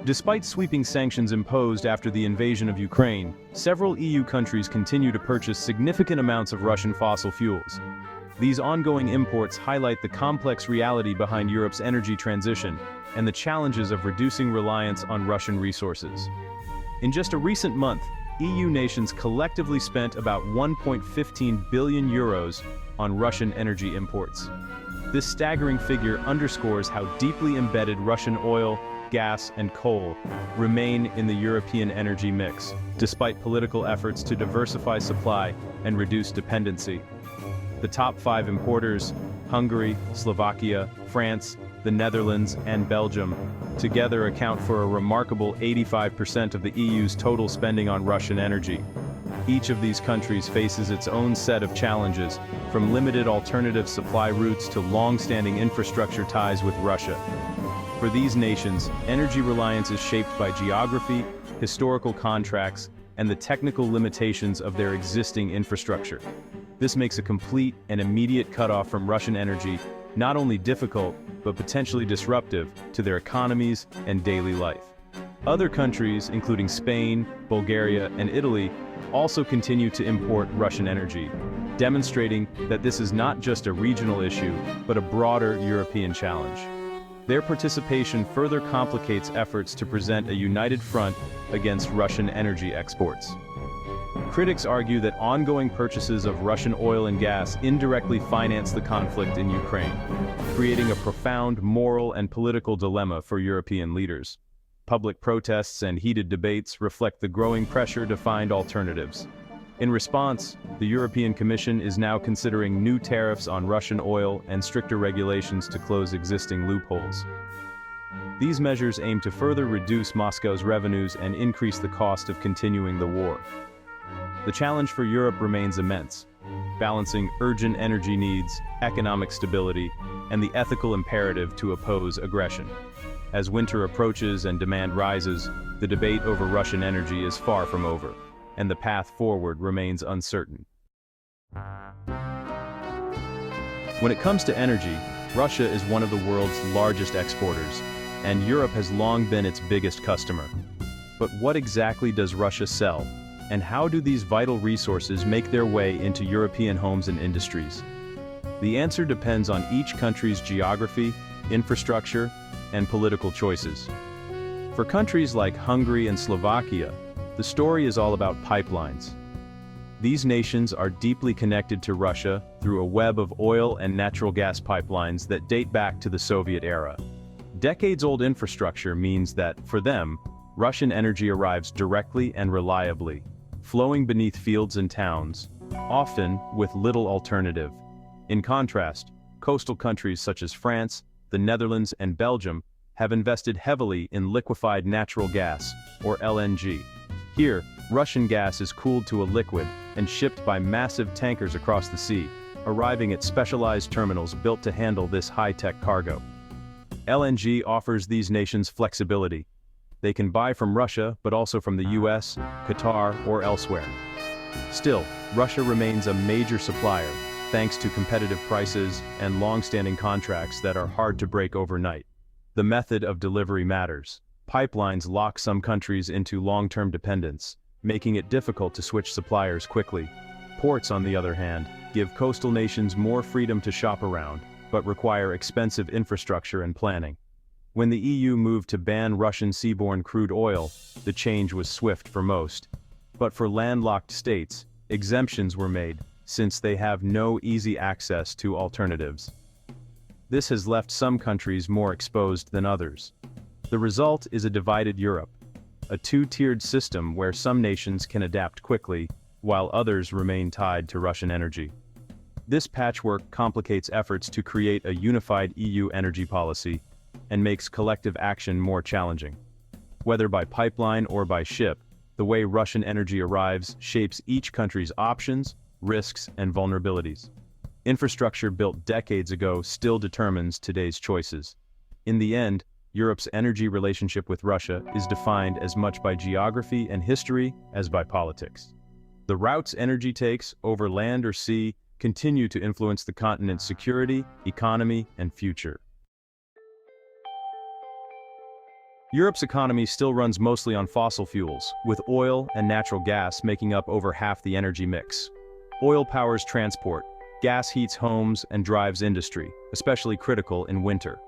Despite sweeping sanctions imposed after the invasion of Ukraine, several EU countries continue to purchase significant amounts of Russian fossil fuels. These ongoing imports highlight the complex reality behind Europe's energy transition and the challenges of reducing reliance on Russian resources. In just a recent month, EU nations collectively spent about 1.15 billion euros on Russian energy imports. This staggering figure underscores how deeply embedded Russian oil, gas, and coal remain in the European energy mix, despite political efforts to diversify supply and reduce dependency. The top 5 importers, Hungary, Slovakia, France, the Netherlands, and Belgium, together account for a remarkable 85% of the EU's total spending on Russian energy. Each of these countries faces its own set of challenges, from limited alternative supply routes to long-standing infrastructure ties with Russia. For these nations, energy reliance is shaped by geography, historical contracts, and the technical limitations of their existing infrastructure. This makes a complete and immediate cutoff from Russian energy not only difficult, but potentially disruptive to their economies and daily life. Other countries, including Spain, Bulgaria, and Italy, also continue to import Russian energy, demonstrating that this is not just a regional issue, but a broader European challenge. Their participation further complicates efforts to present a united front against Russian energy exports. Critics argue that ongoing purchases of Russian oil and gas indirectly finance the conflict in Ukraine, creating a profound moral and political dilemma for European leaders. Public protests and heated debates reflect the growing pressure to find alternatives. In response, the European Commission is now considering new tariffs on Russian oil and stricter regulations to close existing loopholes. These measures aim to further reduce Moscow's revenues and increase the cost of continuing the war. The challenge for Europe remains immense, balancing urgent energy needs, economic stability, and the ethical imperative to oppose aggression. As winter approaches and demand rises, the debate over Russian energy is far from over, and the path forward remains uncertain. When it comes to energy, Russia is one of the world's largest exporters, and Europe has long been its biggest customer. But what exactly does Russia sell? And how do these vital resources make their way into European homes and industries? The answer depends on each country's geography, infrastructure, and political choices. For countries like Hungary and Slovakia, the story is all about pipelines. These nations are deeply connected to Russia through a web of oil and natural gas pipelines that date back to the Soviet era. Decades-old infrastructure means that, for them, Russian energy arrives directly and reliably, flowing beneath fields and towns, often with little alternative. In contrast, coastal countries such as France, the Netherlands, and Belgium have invested heavily in liquefied natural gas, or LNG. Here, Russian gas is cooled to a liquid and shipped by massive tankers across the sea, arriving at specialized terminals built to handle this high-tech cargo. LNG offers these nations flexibility. They can buy from Russia, but also from the US, Qatar, or elsewhere. Still, Russia remains a major supplier, thanks to competitive prices and long-standing contracts that are hard to break overnight. The method of delivery matters. Pipelines lock some countries into long-term dependence, making it difficult to switch suppliers quickly. Ports, on the other hand, give coastal nations more freedom to shop around, but require expensive infrastructure and planning. When the EU moved to ban Russian seaborne crude oil, the change was swift for most. But for landlocked states, exemptions were made, since they have no easy access to alternatives. This has left some countries more exposed than others. The result is a divided Europe, a two-tiered system where some nations can adapt quickly, while others remain tied to Russian energy. This patchwork complicates efforts to create a unified EU energy policy, and makes collective action more challenging. Whether by pipeline or by ship, the way Russian energy arrives shapes each country's options, risks, and vulnerabilities. Infrastructure built decades ago still determines today's choices. In the end, Europe's energy relationship with Russia is defined as much by geography and history as by politics. The routes energy takes, over land or sea, continue to influence the continent's security, economy, and future. Europe's economy still runs mostly on fossil fuels, with oil and natural gas making up over half the energy mix. Oil powers transport, gas heats homes and drives industry, especially critical in winter.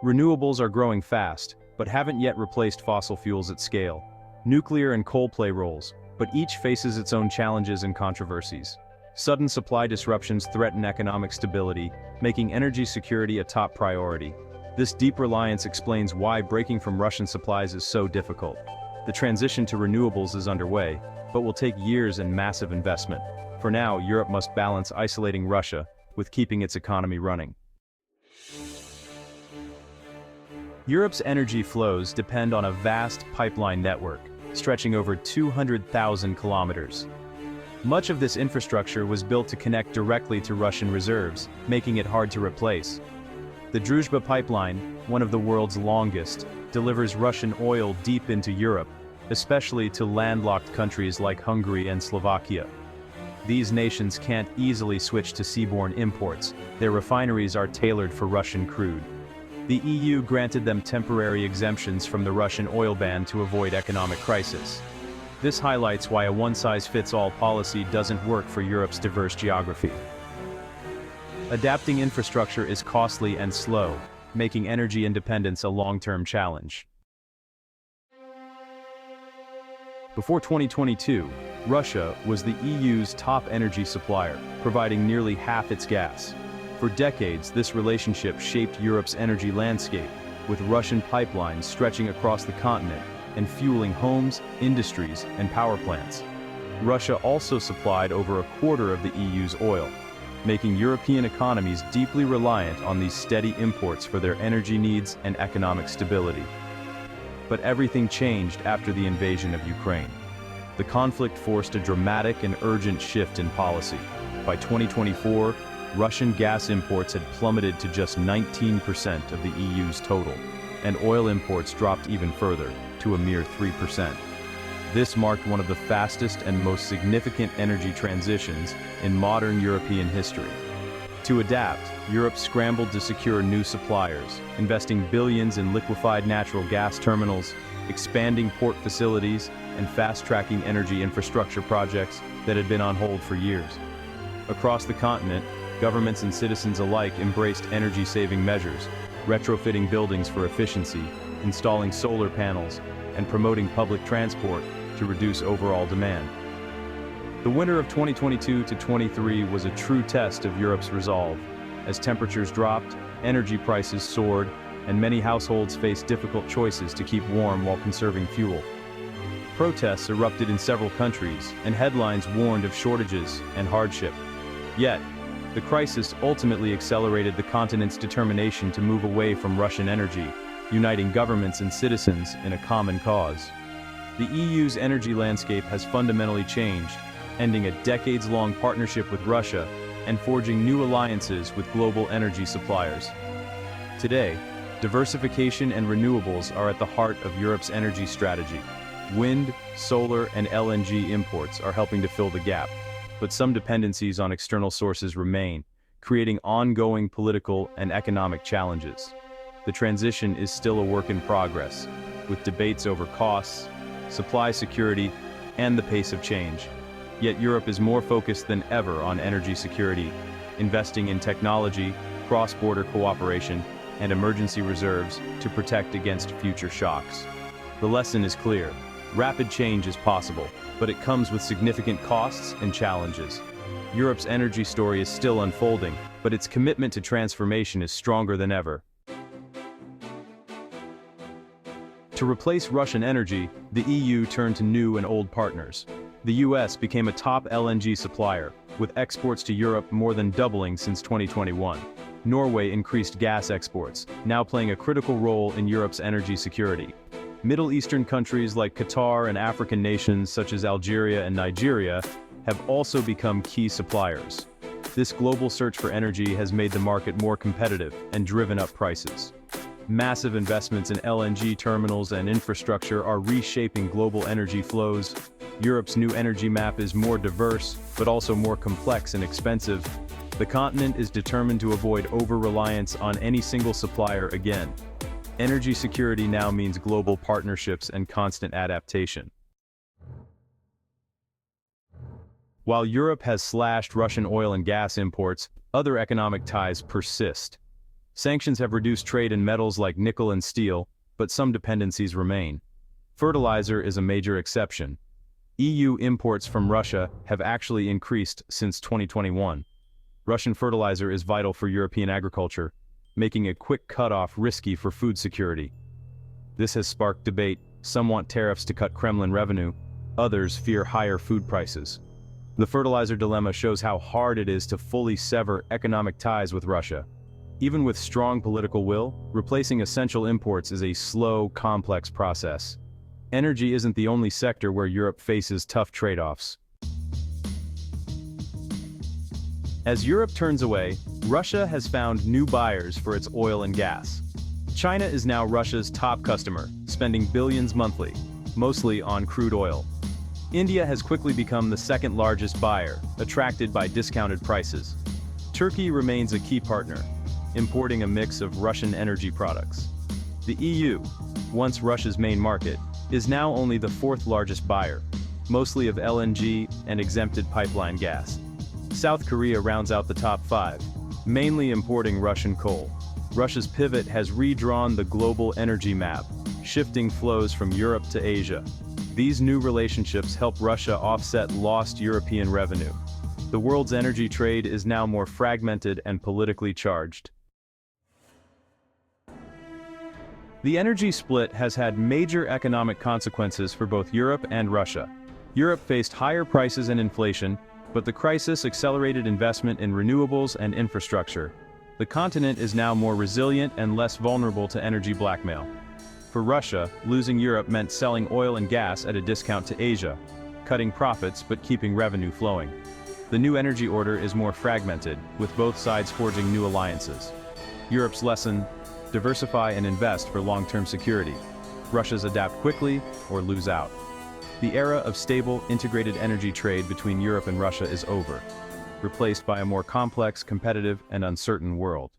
Renewables are growing fast, but haven't yet replaced fossil fuels at scale. Nuclear and coal play roles, but each faces its own challenges and controversies. Sudden supply disruptions threaten economic stability, making energy security a top priority. This deep reliance explains why breaking from Russian supplies is so difficult. The transition to renewables is underway, but will take years and massive investment. For now, Europe must balance isolating Russia with keeping its economy running. Europe's energy flows depend on a vast pipeline network, stretching over 200,000 kilometers. Much of this infrastructure was built to connect directly to Russian reserves, making it hard to replace. The Druzhba pipeline, one of the world's longest, delivers Russian oil deep into Europe, especially to landlocked countries like Hungary and Slovakia. These nations can't easily switch to seaborne imports. Their refineries are tailored for Russian crude. The EU granted them temporary exemptions from the Russian oil ban to avoid economic crisis. This highlights why a one-size-fits-all policy doesn't work for Europe's diverse geography. Adapting infrastructure is costly and slow, making energy independence a long-term challenge. Before 2022, Russia was the EU's top energy supplier, providing nearly half its gas. For decades, this relationship shaped Europe's energy landscape, with Russian pipelines stretching across the continent and fueling homes, industries, and power plants. Russia also supplied over a quarter of the EU's oil, making European economies deeply reliant on these steady imports for their energy needs and economic stability. But everything changed after the invasion of Ukraine. The conflict forced a dramatic and urgent shift in policy. By 2024, Russian gas imports had plummeted to just 19% of the EU's total, and oil imports dropped even further, to a mere 3%. This marked one of the fastest and most significant energy transitions in modern European history. To adapt, Europe scrambled to secure new suppliers, investing billions in liquefied natural gas terminals, expanding port facilities, and fast-tracking energy infrastructure projects that had been on hold for years. Across the continent, governments and citizens alike embraced energy-saving measures, retrofitting buildings for efficiency, installing solar panels, and promoting public transport to reduce overall demand. The winter of 2022 to 23 was a true test of Europe's resolve. As temperatures dropped, energy prices soared, and many households faced difficult choices to keep warm while conserving fuel. Protests erupted in several countries, and headlines warned of shortages and hardship. Yet, the crisis ultimately accelerated the continent's determination to move away from Russian energy, uniting governments and citizens in a common cause. The EU's energy landscape has fundamentally changed, ending a decades-long partnership with Russia and forging new alliances with global energy suppliers. Today, diversification and renewables are at the heart of Europe's energy strategy. Wind, solar, and LNG imports are helping to fill the gap, but some dependencies on external sources remain, creating ongoing political and economic challenges. The transition is still a work in progress, with debates over costs, supply security, and the pace of change. Yet Europe is more focused than ever on energy security, investing in technology, cross-border cooperation, and emergency reserves to protect against future shocks. The lesson is clear: rapid change is possible, but it comes with significant costs and challenges. Europe's energy story is still unfolding, but its commitment to transformation is stronger than ever. To replace Russian energy, the EU turned to new and old partners. The US became a top LNG supplier, with exports to Europe more than doubling since 2021. Norway increased gas exports, now playing a critical role in Europe's energy security. Middle Eastern countries like Qatar and African nations such as Algeria and Nigeria have also become key suppliers. This global search for energy has made the market more competitive and driven up prices. Massive investments in LNG terminals and infrastructure are reshaping global energy flows. Europe's new energy map is more diverse, but also more complex and expensive. The continent is determined to avoid over-reliance on any single supplier again. Energy security now means global partnerships and constant adaptation. While Europe has slashed Russian oil and gas imports, other economic ties persist. Sanctions have reduced trade in metals like nickel and steel, but some dependencies remain. Fertilizer is a major exception. EU imports from Russia have actually increased since 2021. Russian fertilizer is vital for European agriculture, making a quick cutoff risky for food security. This has sparked debate. Some want tariffs to cut Kremlin revenue, others fear higher food prices. The fertilizer dilemma shows how hard it is to fully sever economic ties with Russia. Even with strong political will, replacing essential imports is a slow, complex process. Energy isn't the only sector where Europe faces tough trade-offs. As Europe turns away, Russia has found new buyers for its oil and gas. China is now Russia's top customer, spending billions monthly, mostly on crude oil. India has quickly become the second largest buyer, attracted by discounted prices. Turkey remains a key partner, importing a mix of Russian energy products. The EU, once Russia's main market, is now only the fourth largest buyer, mostly of LNG and exempted pipeline gas. South Korea rounds out the top five, mainly importing Russian coal. Russia's pivot has redrawn the global energy map, shifting flows from Europe to Asia. These new relationships help Russia offset lost European revenue. The world's energy trade is now more fragmented and politically charged. The energy split has had major economic consequences for both Europe and Russia. Europe faced higher prices and inflation, but the crisis accelerated investment in renewables and infrastructure. The continent is now more resilient and less vulnerable to energy blackmail. For Russia, losing Europe meant selling oil and gas at a discount to Asia, cutting profits but keeping revenue flowing. The new energy order is more fragmented, with both sides forging new alliances. Europe's lesson: diversify and invest for long-term security. Russia's adapt quickly or lose out. The era of stable, integrated energy trade between Europe and Russia is over, replaced by a more complex, competitive, and uncertain world.